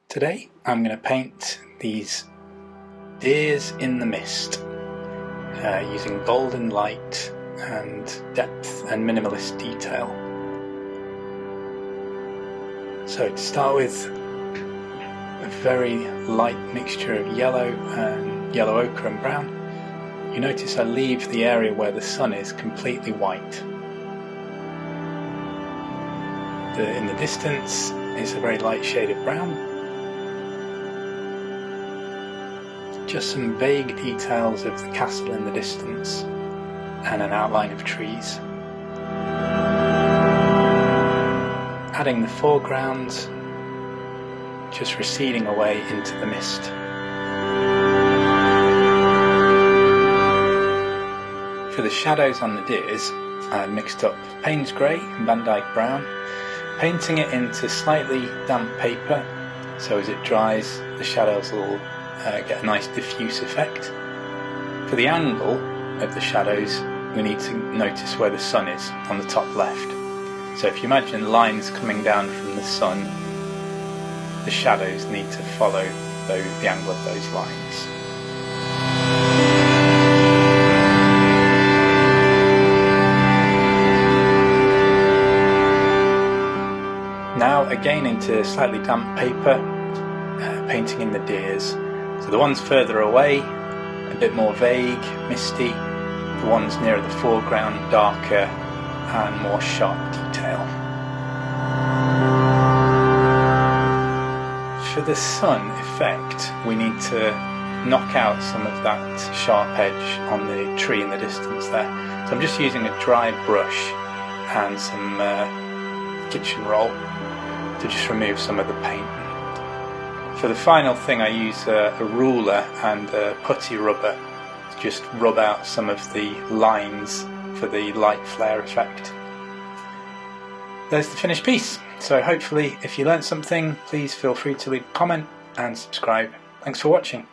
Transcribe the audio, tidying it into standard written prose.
Today I'm going to paint these deers in the mist using golden light and depth and minimalist detail. So to start with, a very light mixture of yellow and yellow ochre and brown. You notice I leave the area where the sun is completely white. In the distance is a very light shade of brown. Just some vague details of the castle in the distance and an outline of trees. Adding the foreground, just receding away into the mist. For the shadows on the deers, I mixed up Payne's Grey and Van Dyke Brown, painting it into slightly damp paper, so as it dries the shadows will get a nice diffuse effect. For the angle of the shadows, we need to notice where the sun is on the top left. So if you imagine lines coming down from the sun, the shadows need to follow the angle of those lines. Now again into slightly damp paper, painting in the deers. So the ones further away, a bit more vague, misty. The ones nearer the foreground, darker and more sharp detail. For the sun effect, we need to knock out some of that sharp edge on the tree in the distance there. So I'm just using a dry brush and some kitchen roll to just remove some of the paint. For the final thing I use a ruler and a putty rubber to just rub out some of the lines for the light flare effect. There's the finished piece. So hopefully if you learnt something, please feel free to leave a comment and subscribe. Thanks for watching.